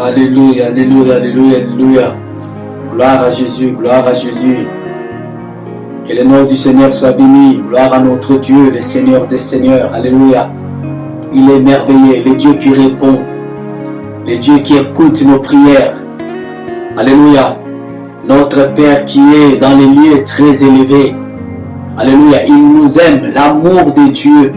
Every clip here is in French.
Alléluia, alléluia, alléluia, alléluia. Gloire à Jésus, gloire à Jésus. Que le nom du Seigneur soit béni. Gloire à notre Dieu, le Seigneur des Seigneurs. Alléluia. Il est merveilleux, le Dieu qui répond, le Dieu qui écoute nos prières. Alléluia. Notre Père qui est dans les lieux très élevés. Alléluia. Il nous aime, l'amour de Dieu.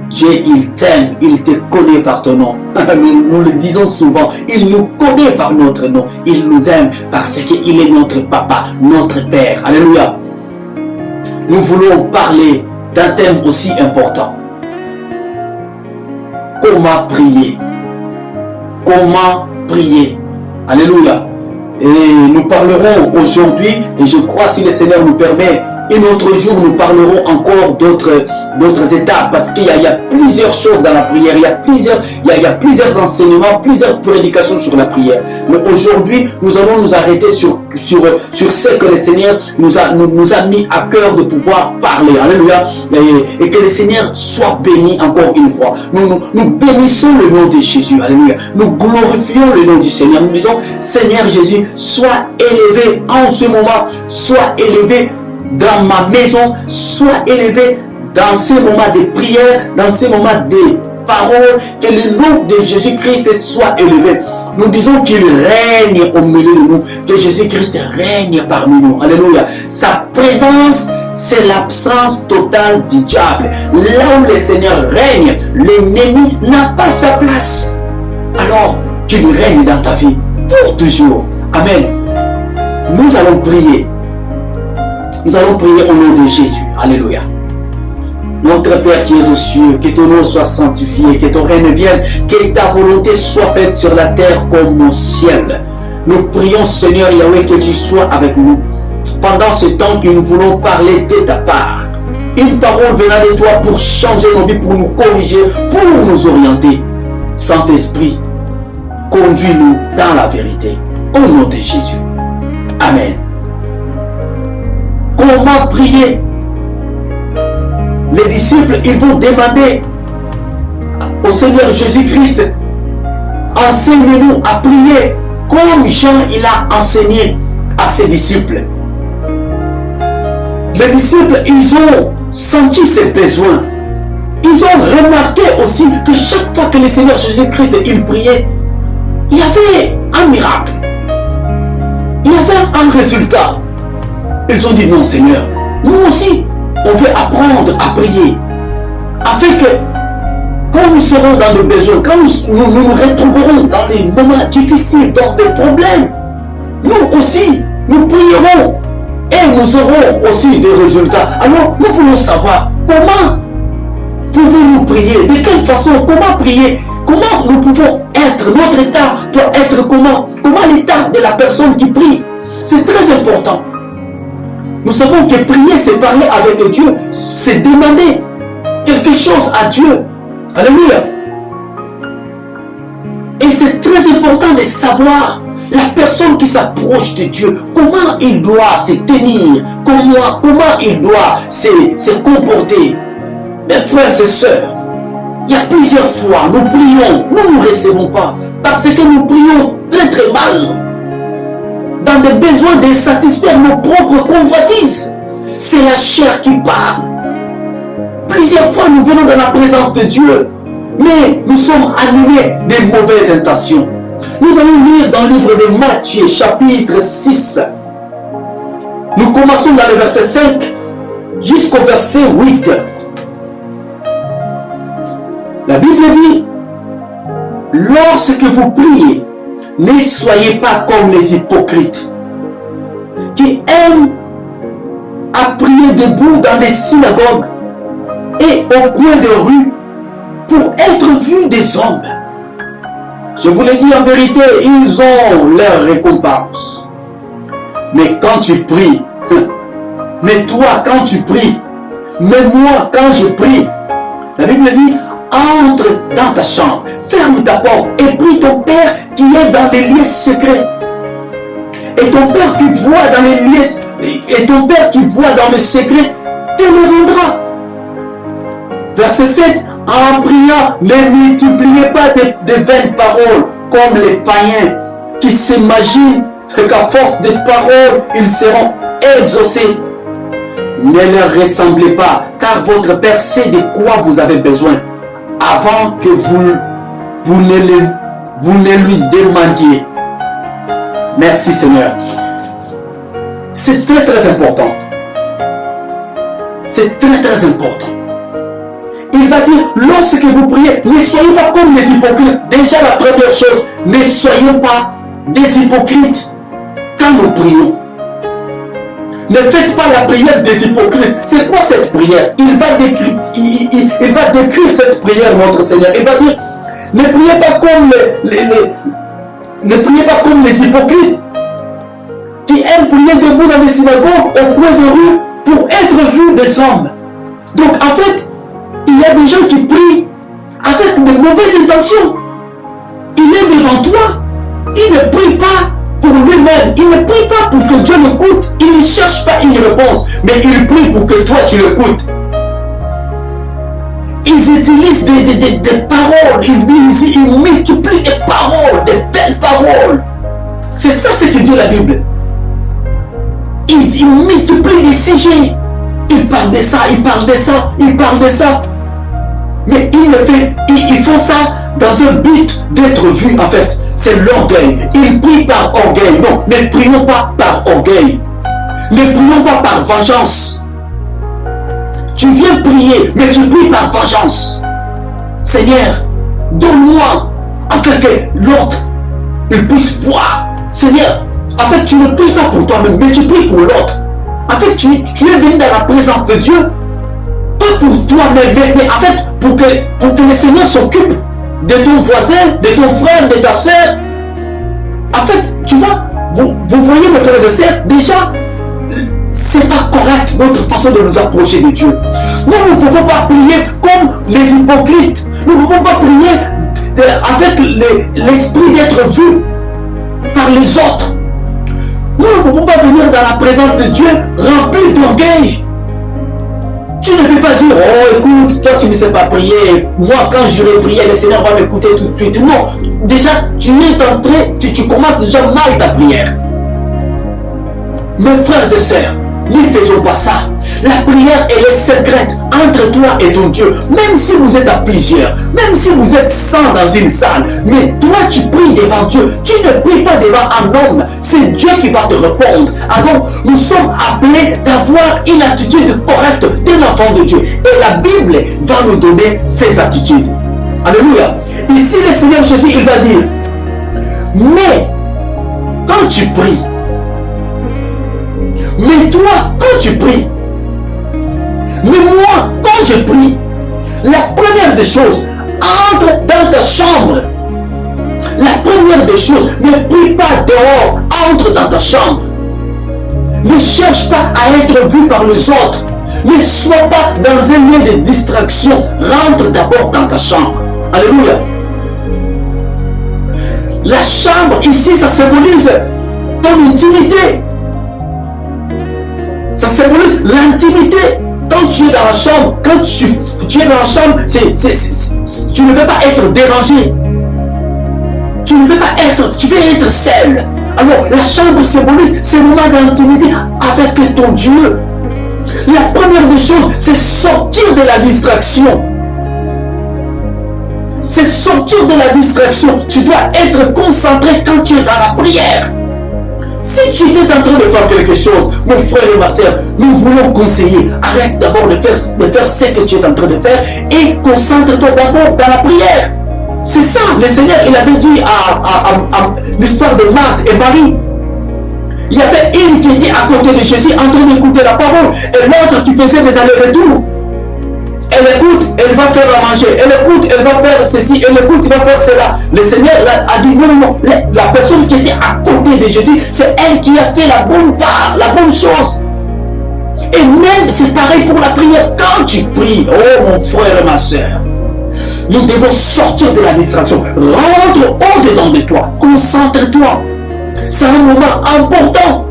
Dieu, il t'aime, il te connaît par ton nom. Nous le disons souvent, il nous connaît par notre nom. Il nous aime parce qu'il est notre papa, notre Père. Alléluia. Nous voulons parler d'un thème aussi important. Comment prier? Comment prier? Alléluia. Et nous parlerons aujourd'hui, et je crois si le Seigneur nous permet, un autre jour nous parlerons encore d'autres étapes, parce qu'il y a plusieurs choses dans la prière, il y a plusieurs enseignements, plusieurs prédications sur la prière. Mais aujourd'hui, nous allons nous arrêter sur ce que le Seigneur nous a mis à cœur de pouvoir parler. Alléluia. Et que le Seigneur soit béni encore une fois. Nous bénissons le nom de Jésus. Alléluia. Nous glorifions le nom du Seigneur. Nous disons, Seigneur Jésus, sois élevé en ce moment, sois élevé dans ma maison, sois élevé dans ces moments de prière, dans ces moments de parole, que le nom de Jésus-Christ soit élevé. Nous disons qu'il règne au milieu de nous, que Jésus-Christ règne parmi nous. Alléluia. Sa présence, c'est l'absence totale du diable. Là où le Seigneur règne, l'ennemi n'a pas sa place. Alors qu'il règne dans ta vie pour toujours. Amen. Nous allons prier. Nous allons prier au nom de Jésus. Alléluia. Notre Père qui es aux cieux, que ton nom soit sanctifié, que ton règne vienne, que ta volonté soit faite sur la terre comme au ciel. Nous prions, Seigneur Yahweh, que tu sois avec nous pendant ce temps que nous voulons parler de ta part. Une parole venant de toi pour changer nos vies, pour nous corriger, pour nous orienter. Saint-Esprit, conduis-nous dans la vérité. Au nom de Jésus. Amen. Comment prier? Les disciples, ils vont demander au Seigneur Jésus-Christ, enseigne-nous à prier comme Jean il a enseigné à ses disciples. Les disciples, ils ont senti ses besoins. Ils ont remarqué aussi que chaque fois que le Seigneur Jésus-Christ il priait, il y avait un miracle. Il y avait un résultat. Ils ont dit non Seigneur, nous aussi on veut apprendre à prier afin que quand nous serons dans le besoin, quand nous retrouverons dans les moments difficiles, dans des problèmes, nous aussi nous prierons et nous aurons aussi des résultats. Alors nous voulons savoir comment pouvons-nous prier, de quelle façon, comment prier, comment nous pouvons être, notre état doit être comment l'état de la personne qui prie. C'est très important. Nous savons que prier, c'est parler avec Dieu, c'est demander quelque chose à Dieu. Alléluia. Et c'est très important de savoir la personne qui s'approche de Dieu, comment il doit se tenir, comment il doit se comporter. Mes frères et sœurs, il y a plusieurs fois, nous prions, nous ne recevons pas, parce que nous prions très très mal. Dans des besoins de satisfaire nos propres convoitises. C'est la chair qui parle. Plusieurs fois nous venons dans la présence de Dieu, mais nous sommes animés de mauvaises intentions. Nous allons lire dans le livre de Matthieu, chapitre 6. Nous commençons dans le verset 5 jusqu'au verset 8. La Bible dit, lorsque vous priez, ne soyez pas comme les hypocrites qui aiment à prier debout dans les synagogues et au coin des rues pour être vus des hommes. Je vous le dis en vérité, ils ont leur récompense. Mais quand tu pries, mais toi quand tu pries, mais moi quand je prie, la Bible dit, entre dans ta chambre, ferme ta porte et prie ton Père qui est dans les lieux secrets. Et ton Père qui voit dans les lieux, et ton Père qui voit dans le secret te le rendra. Verset 7. En priant, ne multipliez pas de vaines paroles comme les païens qui s'imaginent qu'à force de paroles, ils seront exaucés. Ne leur ressemblez pas, car votre Père sait de quoi vous avez besoin avant que vous ne lui demandiez. Merci Seigneur. C'est très très important. C'est très très important. Il va dire, lorsque vous priez, ne soyez pas comme les hypocrites. Déjà la première chose, ne soyez pas des hypocrites quand nous prions. Ne faites pas la prière des hypocrites. C'est quoi cette prière? Il va décrire cette prière, notre Seigneur. Il va dire, ne priez pas comme ne priez pas comme les hypocrites qui aiment prier debout dans les synagogues au coin de rue pour être vus des hommes. Donc en fait, il y a des gens qui prient avec de mauvaises intentions. Il est devant toi, il ne prie pas pour lui-même, il ne prie pas pour que Dieu l'écoute, il ne cherche pas une réponse, mais il prie pour que toi tu l'écoutes. Ils utilisent des paroles, ils multiplient des paroles, des belles paroles. C'est ça ce que dit la Bible. Ils multiplient des sujets. Ils parlent de ça, ils parlent de ça, ils parlent de ça. Mais ils font ça dans un but d'être vus en fait. C'est l'orgueil. Ils prient par orgueil. Non, ne prions pas par orgueil. Ne prions pas par vengeance. Tu viens prier, mais tu pries par vengeance. Seigneur, donne-moi afin que l'autre il puisse boire. Seigneur, en fait, tu ne pries pas pour toi-même, mais tu pries pour l'autre. En fait, tu es venu dans la présence de Dieu, pas pour toi-même, mais en fait, pour que le Seigneur s'occupe de ton voisin, de ton frère, de ta soeur. En fait, tu vois, vous voyez mes frères et sœurs, déjà, c'est pas correct notre façon de nous approcher de Dieu. Nous ne pouvons pas prier comme les hypocrites. Nous ne pouvons pas prier avec l'esprit d'être vu par les autres. Nous ne pouvons pas venir dans la présence de Dieu rempli d'orgueil. Tu ne peux pas dire, oh écoute, toi tu ne sais pas prier, moi quand j'irai prier, le Seigneur va m'écouter tout de suite. Non, déjà tu es entré, tu commences déjà mal ta prière. Mes frères et sœurs, ne faisons pas ça. La prière, elle est secrète entre toi et ton Dieu. Même si vous êtes à plusieurs, même si vous êtes 100 dans une salle, mais toi tu pries devant Dieu. Tu ne pries pas devant un homme. C'est Dieu qui va te répondre. Alors, nous sommes appelés d'avoir une attitude correcte d'un enfant de Dieu. Et la Bible va nous donner ces attitudes. Alléluia. Ici, le Seigneur Jésus, il va dire, mais quand tu pries, mais toi, quand tu pries, mais moi, quand je prie, la première des choses, entre dans ta chambre. La première des choses, ne prie pas dehors, entre dans ta chambre. Ne cherche pas à être vu par les autres. Ne sois pas dans un lieu de distraction. Rentre d'abord dans ta chambre. Alléluia. La chambre, ici, ça symbolise ton intimité. Ça symbolise l'intimité. Quand tu es dans la chambre, quand tu es dans la chambre, tu ne veux pas être dérangé. Tu ne veux pas être, tu veux être seul. Alors, la chambre symbolise ces moments d'intimité avec ton Dieu. La première des choses, c'est sortir de la distraction. C'est sortir de la distraction. Tu dois être concentré quand tu es dans la prière. Si tu es en train de faire quelque chose, mon frère et ma soeur, nous voulons conseiller. Arrête d'abord de faire ce que tu es en train de faire et concentre-toi d'abord dans la prière. C'est ça, le Seigneur, il avait dit à l'histoire de Marthe et Marie. Il y avait une qui était à côté de Jésus en train d'écouter la parole et l'autre qui faisait mes allers-retours. Elle écoute, elle va faire à manger. Elle écoute, elle va faire ceci. Elle écoute, elle va faire cela. Le Seigneur a dit non, non. La personne qui était à côté de Jésus, c'est elle qui a fait la bonne part, la bonne chose. Et même, c'est pareil pour la prière. Quand tu pries, oh mon frère et ma soeur, nous devons sortir de la distraction. Rentre au-dedans de toi. Concentre-toi. C'est un moment important.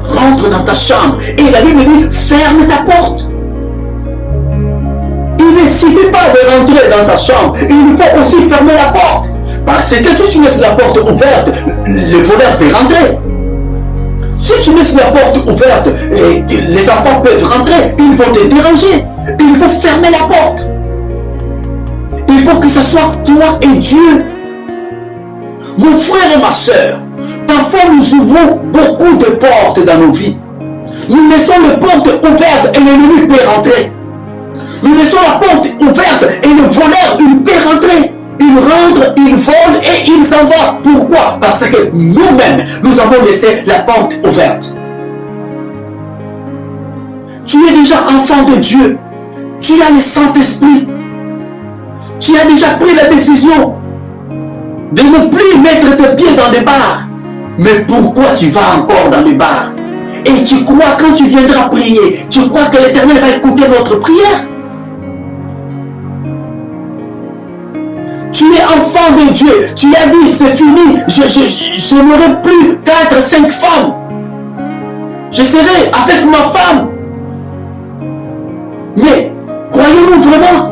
Rentre dans ta chambre. Et la Bible dit, ferme ta porte. Il ne suffit pas de rentrer dans ta chambre. Il faut aussi fermer la porte. Parce que si tu laisses la porte ouverte, le voleur peut rentrer. Si tu laisses la porte ouverte, les enfants peuvent rentrer, ils vont te déranger. Il faut fermer la porte. Il faut que ce soit toi et Dieu. Mon frère et ma soeur, parfois nous ouvrons beaucoup de portes dans nos vies. Nous laissons les portes ouvertes et l'ennemi peut rentrer. Nous laissons la porte ouverte et le voleur, il peut rentrer. Il rentre, il vole et il s'en va. Pourquoi? Parce que nous-mêmes, nous avons laissé la porte ouverte. Tu es déjà enfant de Dieu. Tu as le Saint-Esprit. Tu as déjà pris la décision de ne plus mettre tes pieds dans des bars. Mais pourquoi tu vas encore dans les bars? Et tu crois quand tu viendras prier, tu crois que l'Éternel va écouter notre prière? Tu es enfant de Dieu. Tu as dit c'est fini. Je n'aurai plus 4, 5 femmes. Je serai avec ma femme. Mais croyez-nous vraiment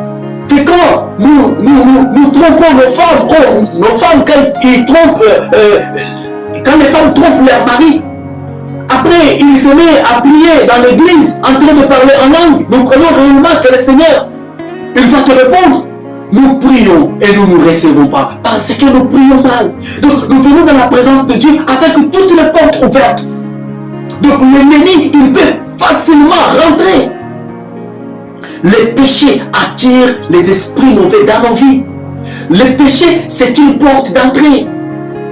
que quand nous trompons nos femmes, nos femmes quand les femmes trompent leur mari, après ils se mettent à prier dans l'église en train de parler en langue, nous croyons réellement que le Seigneur, il va te répondre. Nous prions et nous ne recevons pas parce que nous prions mal. Donc nous venons dans la présence de Dieu avec toutes les portes ouvertes. Donc l'ennemi, il peut facilement rentrer. Le péché attire les esprits mauvais dans nos vies. Le péché, c'est une porte d'entrée.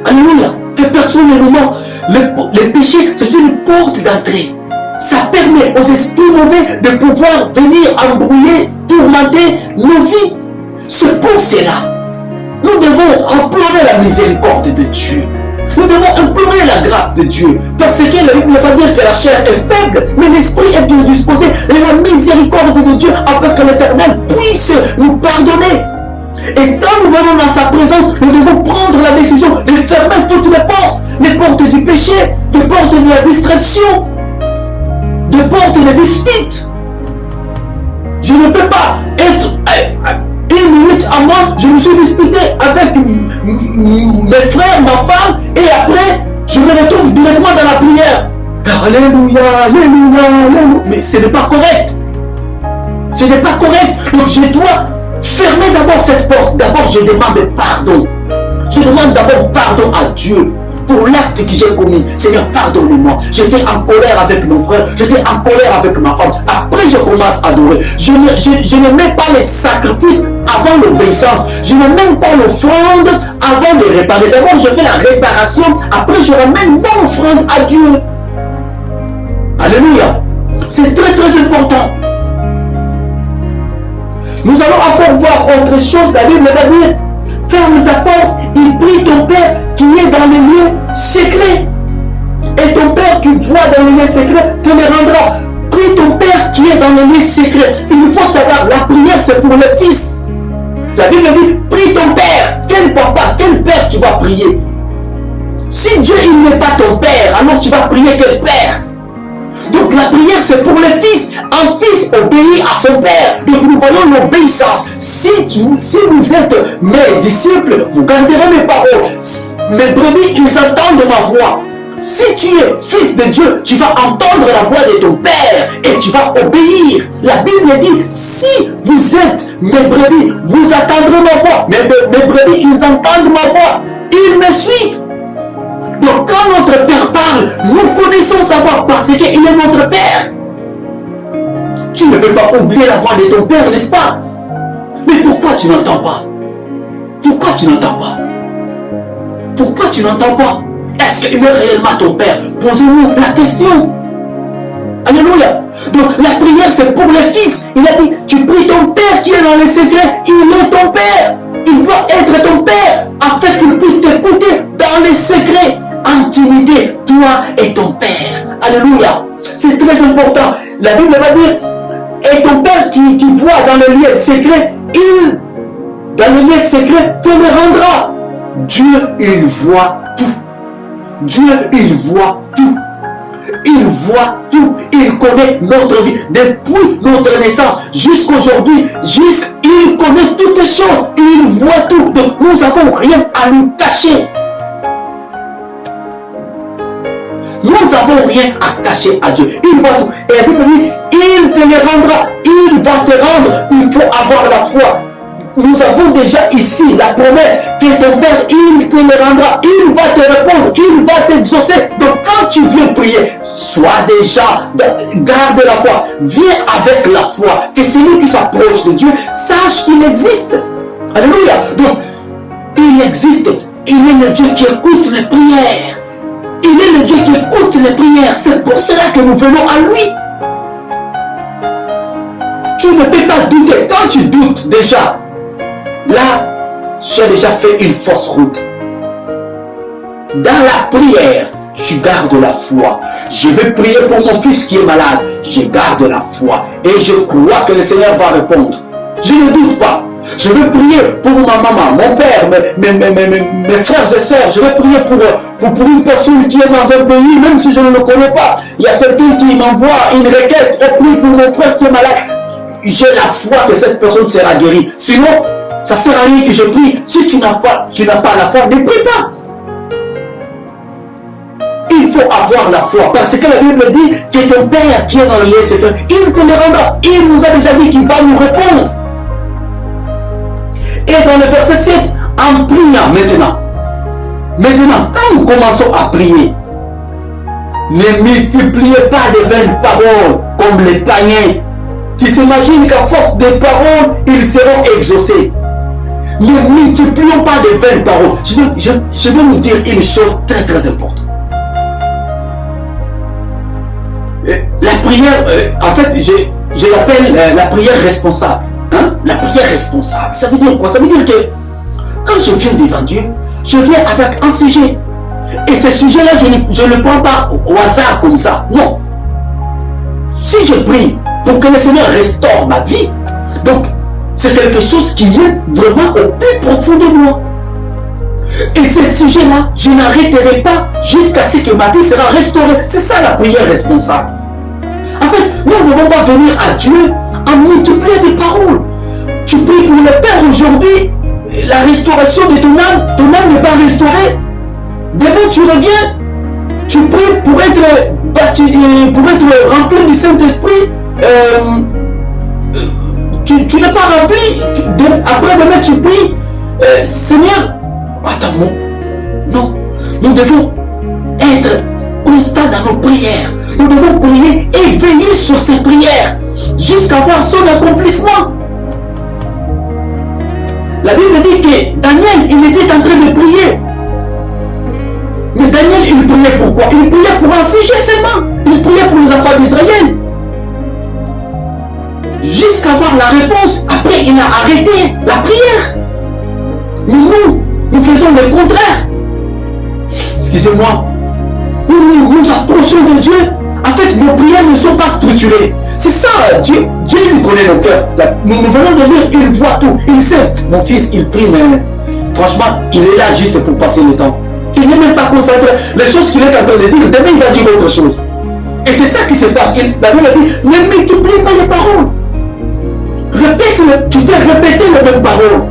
Alléluia. Que personne ne nous ment. Le péché, c'est une porte d'entrée. Ça permet aux esprits mauvais de pouvoir venir embrouiller, tourmenter nos vies. C'est pour cela, nous devons implorer la miséricorde de Dieu. Nous devons implorer la grâce de Dieu. Parce que la Bible ne va dire que la chair est faible, mais l'esprit est bien disposé. Et la miséricorde de Dieu, afin que l'Éternel puisse nous pardonner. Et quand nous venons dans sa présence, nous devons prendre la décision de fermer toutes les portes du péché, les portes de la distraction, les portes de dispute. Je ne peux pas être... Une minute à moi, je me suis disputé avec mes frères, ma femme, et après, je me retrouve directement dans la prière. Alléluia, alléluia, alléluia. Mais ce n'est pas correct. Ce n'est pas correct. Donc je dois fermer d'abord cette porte. D'abord, je demande pardon. Je demande d'abord pardon à Dieu pour l'acte que j'ai commis. Seigneur, pardonne-moi. J'étais en colère avec mon frère. J'étais en colère avec ma femme. Après, je commence à adorer. Je ne mets pas les sacrifices avant l'obéissance. Je ne mets pas l'offrande avant de réparer. D'abord, je fais la réparation. Après, je ramène mon offrande à Dieu. Alléluia. C'est très très important. Nous allons encore voir autre chose. La Bible va dire, ferme ta porte, il prie ton Père qui est dans les lieux secrets. Et ton Père qui voit dans les lieux secrets te le rendra. Prie ton Père qui est dans les lieux secrets. Il faut savoir, la prière c'est pour le Fils. La Bible dit, prie ton Père. Quel papa, quel Père tu vas prier? Si Dieu il n'est pas ton Père, alors tu vas prier quel Père? Donc la prière c'est pour le Fils. Un Fils obéit à son Père. Donc nous voyons l'obéissance. Si vous êtes mes disciples, vous garderez mes paroles. Mes brebis, ils entendent ma voix. Si tu es fils de Dieu, tu vas entendre la voix de ton Père et tu vas obéir. La Bible dit, si vous êtes mes brebis, vous attendrez ma voix. Mes brebis, ils entendent ma voix. Ils me suivent. Donc quand notre Père parle, nous connaissons sa voix parce qu'il est notre Père. Tu ne peux pas oublier la voix de ton Père, n'est-ce pas? Mais pourquoi tu n'entends pas? Pourquoi tu n'entends pas? Pourquoi tu n'entends pas? Est-ce qu'il est réellement ton Père? Posez-nous la question. Alléluia. Donc la prière c'est pour le Fils. Il a dit, tu pries ton Père qui est dans les secrets. Il est ton Père. Il doit être ton Père afin qu'il puisse t'écouter dans les secrets. Intimité, toi et ton Père. Alléluia. C'est très important. La Bible va dire, et ton Père qui voit dans le lieu secret, dans le lieu secret, te le rendra. Dieu, il voit tout. Dieu, il voit tout. Il voit tout. Il connaît notre vie. Depuis notre naissance jusqu'aujourd'hui, il connaît toutes les choses. Il voit tout. Donc nous n'avons rien à lui cacher. Nous n'avons rien à cacher à Dieu. Il voit tout. Et la Bible dit, il te les rendra. Il va te rendre. Il faut avoir la foi. Nous avons déjà ici la promesse que ton Père, il te le rendra, il va te répondre, il va t'exaucer. Donc quand tu viens prier, sois déjà, garde la foi, viens avec la foi, que celui qui s'approche de Dieu sache qu'il existe. Alléluia. Donc, il existe, il est le Dieu qui écoute les prières. Il est le Dieu qui écoute les prières, c'est pour cela que nous venons à lui. Tu ne peux pas douter, quand tu doutes déjà, là, j'ai déjà fait une fausse route. Dans la prière, tu gardes la foi. Je vais prier pour mon fils qui est malade. Je garde la foi. Et je crois que le Seigneur va répondre. Je ne doute pas. Je vais prier pour ma maman, mon père, mes frères et sœurs. Je vais prier pour une personne qui est dans un pays, même si je ne le connais pas. Il y a quelqu'un qui m'envoie une requête. On prie pour mon frère qui est malade. J'ai la foi que cette personne sera guérie. Sinon, ça ne sert à rien que je prie. Si tu n'as pas la foi, ne prie pas. Il faut avoir la foi. Parce que la Bible dit que ton Père qui est dans le lieu secret, il te le rendra. Il nous a déjà dit qu'il va nous répondre. Et dans le verset 7, en priant maintenant, quand nous commençons à prier, ne multipliez pas de vaines paroles comme les païens qui s'imaginent qu'à force de paroles, ils seront exaucés. Ne multiplions pas de vaines paroles. Je vais vous dire une chose très très importante. La prière, en fait, je l'appelle la prière responsable. Hein? La prière responsable. Ça veut dire quoi? Ça veut dire que quand je viens devant Dieu, je viens avec un sujet. Et ce sujet-là, je ne le prends pas au hasard comme ça. Non. Si je prie pour que le Seigneur restaure ma vie, donc c'est quelque chose qui est vraiment au plus profond de moi. Et ce sujet-là, je n'arrêterai pas jusqu'à ce que ma vie sera restaurée. C'est ça la prière responsable. En fait, nous ne pouvons pas venir à Dieu en multipliant des paroles. Tu pries pour le Père aujourd'hui, la restauration de ton âme n'est pas restaurée. Demain tu reviens, tu pries pour être baptisé, pour être rempli du Saint-Esprit. Tu n'es pas rempli. Après demain tu pries, Seigneur, attends, non, nous devons être constants dans nos prières. Nous devons prier et veiller sur ces prières jusqu'à voir son accomplissement. La Bible dit que Daniel, il était en train de prier. Mais Daniel, il priait pourquoi? Il priait pour un sujet seulement. Il priait pour les enfants d'Israël. Jusqu'à voir la réponse. Après, il a arrêté la prière. Mais nous faisons le contraire. Excusez-moi. Nous approchons de Dieu. En fait, nos prières ne sont pas structurées. C'est ça, Dieu nous connaît nos cœurs. Nous venons de lire, il voit tout. Il sait, mon fils, il prie, mais franchement, il est là juste pour passer le temps. Il n'est même pas concentré. Les choses qu'il est en train de dire, demain il va dire autre chose. Et c'est ça qui se passe. La Bible dit, ne multiplie pas les paroles. Répète-le, tu peux répéter les mêmes paroles.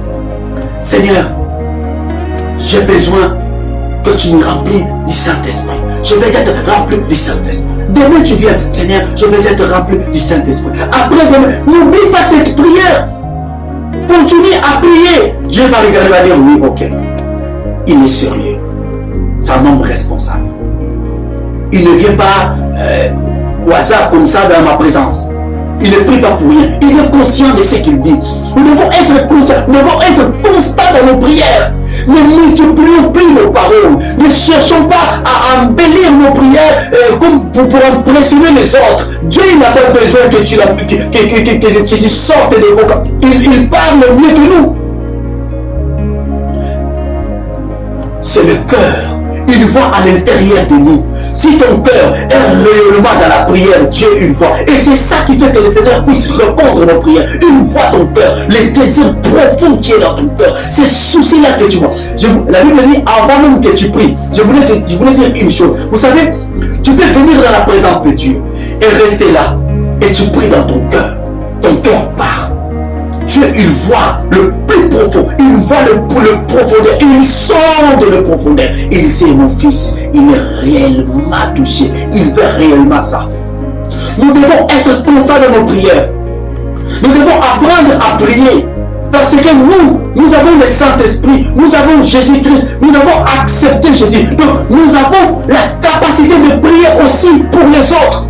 Seigneur, j'ai besoin que tu me remplis du Saint-Esprit. Je vais être rempli du Saint-Esprit. Demain tu viens, Seigneur, je vais être rempli du Saint-Esprit. Après demain, n'oublie pas cette prière. Continue à prier. Dieu va regarder, va dire oui, ok. Il est sérieux. C'est un homme responsable. Il ne vient pas au hasard comme ça dans ma présence. Il ne prie pas pour rien. Il est conscient de ce qu'il dit. Nous devons être conscients, nous devons être constants dans nos prières. Ne multiplions plus nos paroles. Ne cherchons pas à embellir nos prières comme pour impressionner les autres. Dieu n'a pas besoin que tu sortes de vos... Il parle mieux que nous. C'est le cœur. Il voit à l'intérieur de nous. Si ton cœur est réellement dans la prière, Dieu il voit. Et c'est ça qui fait que le Seigneur puisse répondre à nos prières. Il voit ton cœur, les désirs profonds qui est dans ton cœur. Ces soucis-là que tu vois. La Bible dit, avant même que tu pries, je voulais dire une chose. Vous savez, Tu peux venir dans la présence de Dieu et rester là. Et tu pries dans ton cœur. Ton cœur part. Dieu, il voit le plus profond. Il voit le profondeur. Il sonde le profondeur. Il sait, mon fils, il est réellement touché. Il veut réellement ça. Nous devons être constants dans nos prières. Nous devons apprendre à prier. Parce que nous avons le Saint-Esprit, nous avons Jésus-Christ, nous avons accepté Jésus. Donc, nous avons la capacité de prier aussi pour les autres.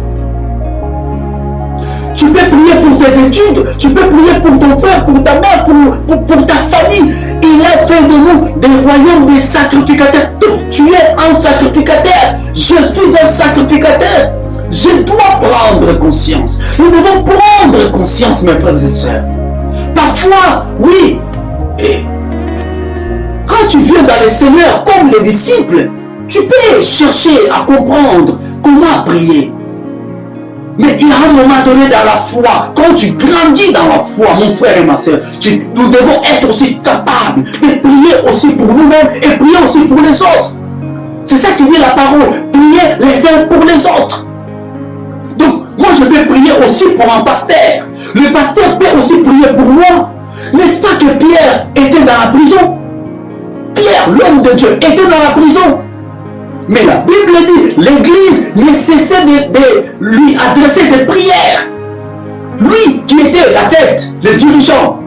Tu peux prier pour tes études, tu peux prier pour ton frère, pour ta mère, pour ta famille. Il a fait de nous des royaumes des sacrificateurs. Donc, tu es un sacrificateur. Je suis un sacrificateur. Je dois prendre conscience. Nous devons prendre conscience, mes frères et sœurs. Parfois, oui, et quand tu viens dans le Seigneur comme les disciples, tu peux chercher à comprendre comment prier. Mais il y a un moment donné dans la foi, quand tu grandis dans la foi, mon frère et ma soeur, nous devons être aussi capables de prier aussi pour nous-mêmes et prier aussi pour les autres. C'est ça qui dit la parole, prier les uns pour les autres. Donc, moi je peux prier aussi pour un pasteur. Le pasteur peut aussi prier pour moi. N'est-ce pas que Pierre était dans la prison? Pierre, l'homme de Dieu, était dans la prison. Mais la Bible dit, l'Église ne cessait de lui adresser des prières. Lui qui était la tête, le dirigeant.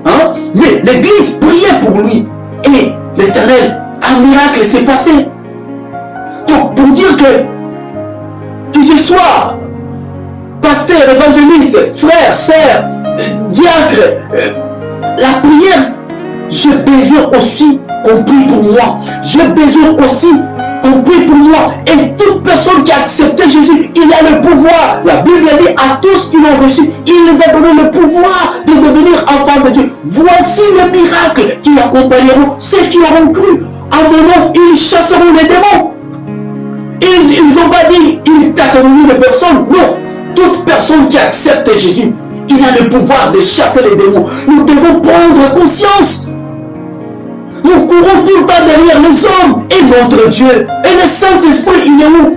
Hein? Mais l'Église priait pour lui. Et l'Éternel, un miracle s'est passé. Donc, pour dire que je sois pasteur, évangéliste, frère, sœur, diacre, la prière, j'ai besoin aussi qu'on prie pour moi. J'ai besoin aussi qu'on prie pour moi. Et toute personne qui a accepté Jésus, il a le pouvoir. La Bible dit à tous qui l'ont reçu, il les a donné le pouvoir de devenir enfants de Dieu. Voici les miracles qui accompagneront ceux qui auront cru. En mon nom, ils chasseront les démons. Ils n'ont pas dit, ils catégorisent les personnes. Non, toute personne qui accepte Jésus, il a le pouvoir de chasser les démons. Nous devons prendre conscience. Nous courons tout le temps derrière les hommes et notre Dieu. Et le Saint-Esprit, il est où?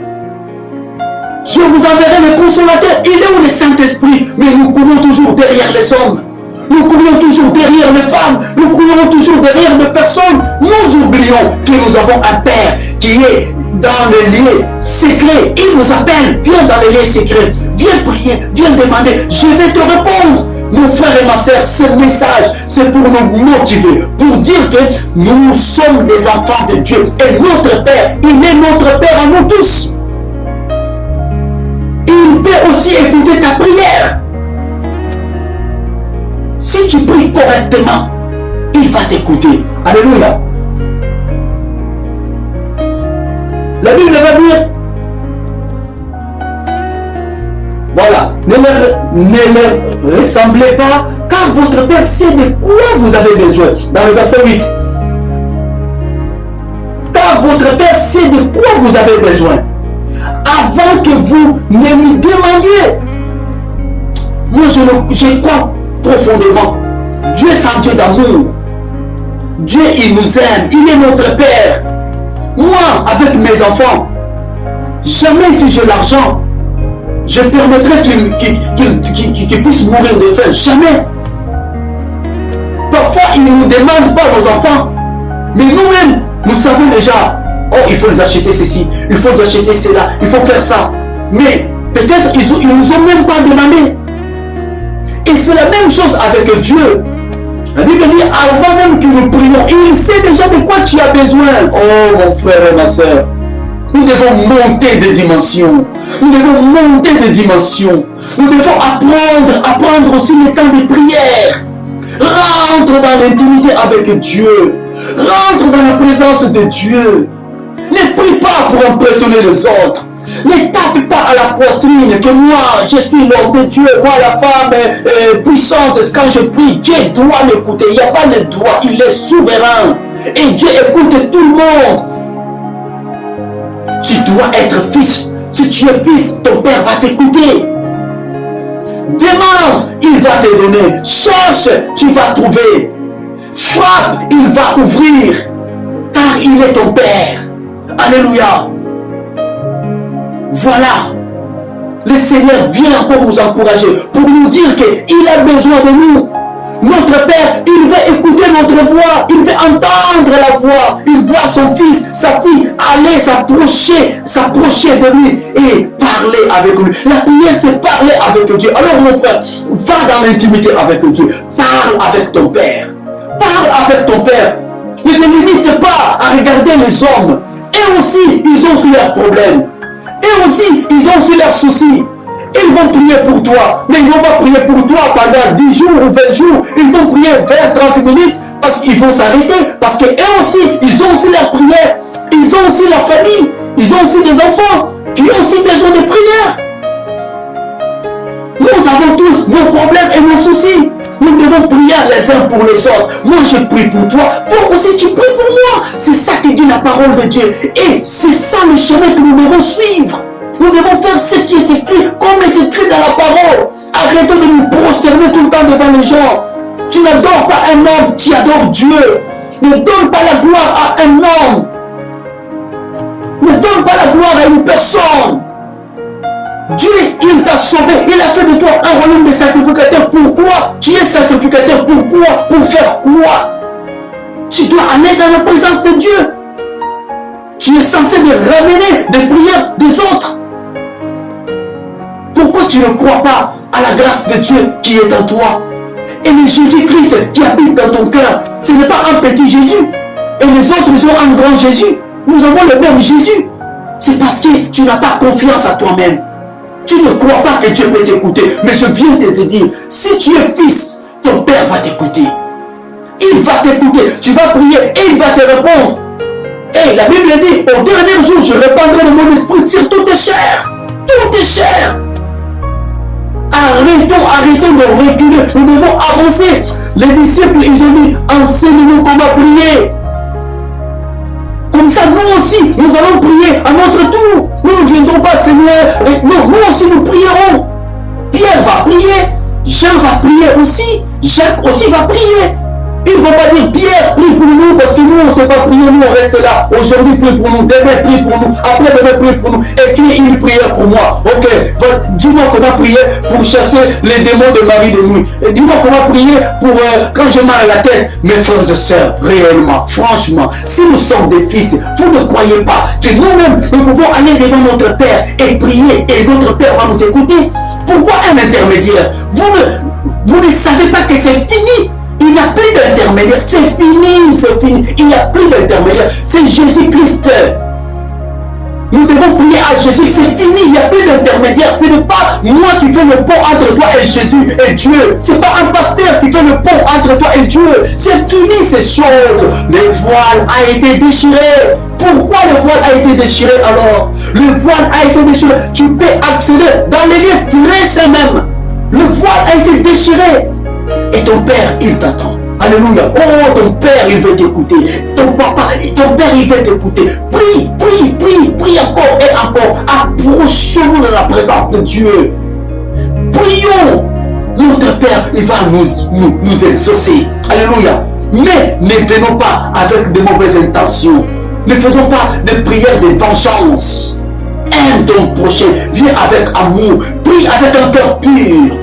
Je vous enverrai le consolateur. Il est où le Saint-Esprit? Mais nous courons toujours derrière les hommes. Nous courons toujours derrière les femmes. Nous courons toujours derrière les personnes. Nous oublions que nous avons un Père qui est dans les lieux secrets. Il nous appelle. Viens dans les lieux secrets. Viens prier. Viens demander. Je vais te répondre. Mon frère et ma soeur, ce message, c'est pour nous motiver, pour dire que nous sommes des enfants de Dieu. Et notre Père, il est notre Père à nous tous. Il peut aussi écouter ta prière. Si tu pries correctement, il va t'écouter. Alléluia. La Bible va dire, voilà, ne leur ressemblez pas, car votre Père sait de quoi vous avez besoin. Dans le verset 8. Car votre Père sait de quoi vous avez besoin, avant que vous ne lui demandiez. Moi, je crois profondément. Dieu est un Dieu d'amour. Dieu, il nous aime. Il est notre Père. Moi, avec mes enfants, jamais si j'ai l'argent, je permettrai qu'ils puissent mourir de faim. Jamais. Parfois, ils ne nous demandent pas, nos enfants. Mais nous-mêmes, nous savons déjà, oh, il faut les acheter ceci, il faut les acheter cela, il faut faire ça. Mais peut-être ils ne nous ont même pas demandé. Et c'est la même chose avec Dieu. La Bible dit, avant même que nous prions, il sait déjà de quoi tu as besoin. Oh, mon frère et ma soeur. Nous devons monter de dimensions. Nous devons monter de dimensions. Nous devons apprendre aussi le temps de prière. Rentre dans l'intimité avec Dieu. Rentre dans la présence de Dieu. Ne prie pas pour impressionner les autres. Ne tape pas à la poitrine que moi, je suis l'homme de Dieu. Moi, la femme puissante, quand je prie, Dieu doit m'écouter. Il n'y a pas le droit, il est souverain. Et Dieu écoute tout le monde. Tu dois être fils. Si tu es fils, ton Père va t'écouter. Demande, il va te donner. Cherche, tu vas trouver. Frappe, il va ouvrir. Car il est ton Père. Alléluia. Voilà. Le Seigneur vient encore nous encourager pour nous dire qu'il a besoin de nous. Notre Père, il veut écouter notre voix, il veut entendre la voix, il voit son fils, sa fille aller s'approcher de lui et parler avec lui. La prière, c'est parler avec Dieu. Alors mon frère, va dans l'intimité avec Dieu, parle avec ton Père, parle avec ton Père. Ne te limite pas à regarder les hommes. Et aussi, ils ont aussi leurs problèmes. Et aussi, ils ont aussi leurs soucis. Ils vont prier pour toi, mais ils ne vont pas prier pour toi pendant 10 jours ou 20 jours. Ils vont prier 20-30 minutes parce qu'ils vont s'arrêter. Parce qu'eux aussi, ils ont aussi leur prière. Ils ont aussi leur famille. Ils ont aussi des enfants qui ont aussi besoin de prière. Nous avons tous nos problèmes et nos soucis. Nous devons prier les uns pour les autres. Moi, je prie pour toi. Toi aussi, tu pries pour moi. C'est ça que dit la parole de Dieu. Et c'est ça le chemin que nous devons suivre. Nous devons faire ce qui est écrit, comme est écrit dans la parole. Arrêtons de nous prosterner tout le temps devant les gens. Tu n'adores pas un homme, tu adores Dieu. Ne donne pas la gloire à un homme. Ne donne pas la gloire à une personne. Dieu, il t'a sauvé. Il a fait de toi un royaume de sacrificateur. Pourquoi? Tu es sacrificateur. Pourquoi? Pour faire quoi? Tu dois aller dans la présence de Dieu. Tu es censé de ramener des prières des autres. Pourquoi tu ne crois pas à la grâce de Dieu qui est en toi? Et le Jésus-Christ qui habite dans ton cœur, ce n'est pas un petit Jésus. Et les autres, ils ont un grand Jésus. Nous avons le même Jésus. C'est parce que tu n'as pas confiance à toi-même. Tu ne crois pas que Dieu peut t'écouter. Mais je viens de te dire, si tu es fils, ton Père va t'écouter. Il va t'écouter. Tu vas prier et il va te répondre. Et la Bible dit, au dernier jour, je répandrai de mon esprit sur toutes tes chairs. Toutes tes chairs. Arrêtons de reculer. Nous devons avancer. Les disciples, ils ont dit, enseigne-nous comment prier. Comme ça, nous aussi, nous allons prier à notre tour. Nous ne viendrons pas, Seigneur. Non, nous aussi, nous prierons. Pierre va prier. Jean va prier aussi. Jacques aussi va prier. Il ne va pas dire Pierre, prie pour nous parce que nous on ne sait pas prier, nous on reste là. Aujourd'hui prie pour nous, demain prie pour nous, après demain prie pour nous. Écris une prière pour moi. Ok, dis-moi comment prier pour chasser les démons de Marie de nuit. Dis-moi comment prier pour quand j'ai mal à la tête. Mes frères et sœurs, réellement, franchement, si nous sommes des fils, vous ne croyez pas que nous-mêmes nous pouvons aller devant notre Père et prier et notre Père va nous écouter? Pourquoi un intermédiaire? Vous ne savez pas que c'est fini. Il n'y a plus d'intermédiaire, c'est fini, c'est fini. Il n'y a plus d'intermédiaire, c'est Jésus-Christ. Nous devons prier à Jésus, c'est fini, il n'y a plus d'intermédiaire. Ce n'est pas moi qui fais le pont entre toi et Jésus et Dieu. Ce n'est pas un pasteur qui fait le pont entre toi et Dieu. C'est fini ces choses. Le voile a été déchiré. Pourquoi le voile a été déchiré alors? Le voile a été déchiré. Tu peux accéder dans les lieux très saints même. Le voile a été déchiré. Et ton Père, il t'attend. Alléluia. Oh, ton Père, il veut t'écouter. Ton papa, ton Père, il veut t'écouter. Prie, prie, prie, prie encore et encore. Approchons-nous de la présence de Dieu. Prions. Notre Père, il va nous exaucer. Alléluia. Mais ne venons pas avec de mauvaises intentions. Ne faisons pas de prières de vengeance. Aime ton prochain. Viens avec amour. Prie avec un cœur pur.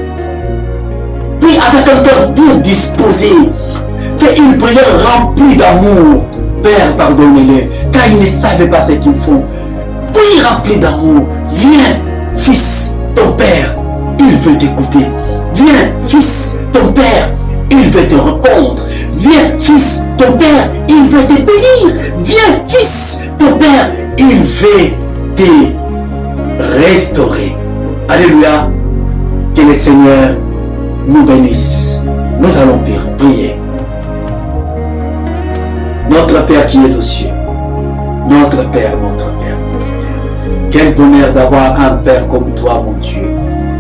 Prie avec un cœur bien disposé. Fais une prière remplie d'amour. Père, pardonnez-les, car ils ne savent pas ce qu'ils font. Prie remplie d'amour. Viens, fils, ton Père, il veut t'écouter. Viens, fils, ton Père, il veut te répondre. Viens, fils, ton Père, il veut te bénir. Viens, fils, ton Père, il veut te restaurer. Alléluia. Que le Seigneur nous bénisse. Nous allons prier. Notre Père qui es aux cieux, notre Père, notre Père, notre Père. Quel bonheur d'avoir un Père comme toi, mon Dieu.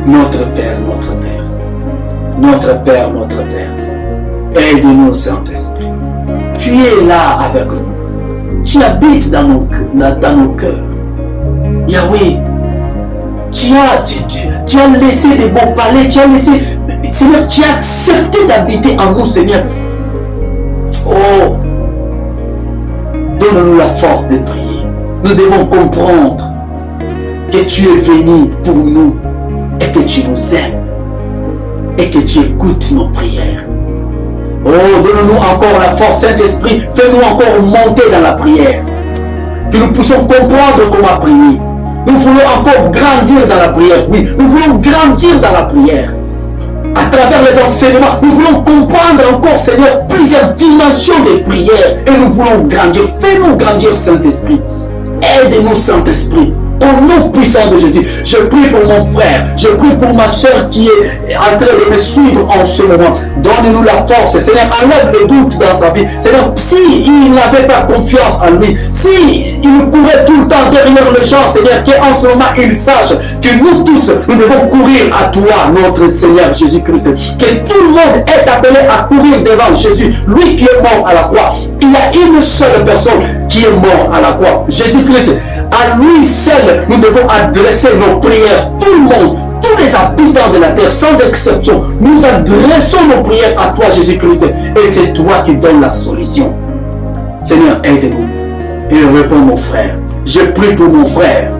Notre Père, notre Père. Notre Père, notre Père. Aide-nous, Saint-Esprit. Tu es là avec nous. Tu habites dans nos cœurs. Yahweh, tu as laissé des bons palais, Seigneur, tu as accepté d'habiter en nous, Seigneur. Oh, donne-nous la force de prier. Nous devons comprendre que tu es venu pour nous et que tu nous aimes et que tu écoutes nos prières. Oh, donne-nous encore la force, Saint-Esprit, fais-nous encore monter dans la prière, que nous puissions comprendre comment prier. Nous voulons encore grandir dans la prière, oui, nous voulons grandir dans la prière. À travers les enseignements, nous voulons comprendre encore, Seigneur, plusieurs dimensions des prières et nous voulons grandir. Fais-nous grandir, Saint-Esprit. Aide-nous, Saint-Esprit. Au nom puissant de Jésus, je prie pour mon frère, je prie pour ma soeur qui est en train de me suivre en ce moment. Donne-nous la force, Seigneur, enlève le doute dans sa vie. Seigneur, s'il n'avait pas confiance en lui, s'il courait tout le temps derrière le champ, Seigneur, qu'en ce moment il sache que nous tous, nous devons courir à toi, notre Seigneur Jésus-Christ. Que tout le monde est appelé à courir devant Jésus, lui qui est mort à la croix. Il y a une seule personne qui est morte à la croix, Jésus-Christ. À lui seul, nous devons adresser nos prières. Tout le monde, tous les habitants de la terre, sans exception, nous adressons nos prières à toi, Jésus-Christ. Et c'est toi qui donnes la solution. Seigneur, aide-nous et réponds mon frère. Je prie pour mon frère,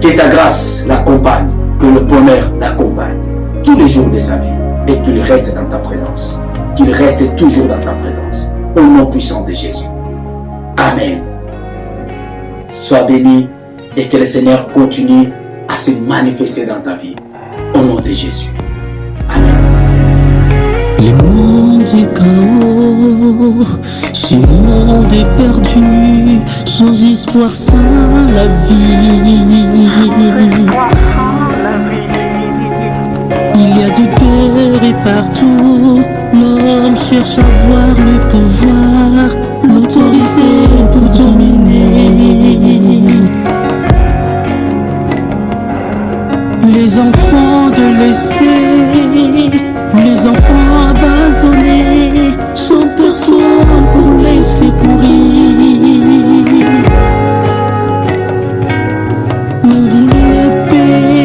que ta grâce l'accompagne, que le bonheur l'accompagne tous les jours de sa vie et qu'il reste dans ta présence. Qu'il reste toujours dans ta présence. Au nom puissant de Jésus. Amen. Sois béni et que le Seigneur continue à se manifester dans ta vie. Au nom de Jésus. Amen. Les mondes du chaos, ce monde est perdu, sans espoir, sans la vie. Il y a du peur et partout, l'homme cherche à voir le pouvoir, l'autorité pour dominer. Les enfants délaissés, les enfants abandonnés, sans personne pour les secourir. Nous voulons la paix,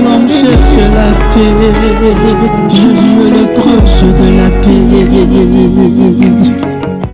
l'homme cherche la paix. Jésus est le proche de la paix.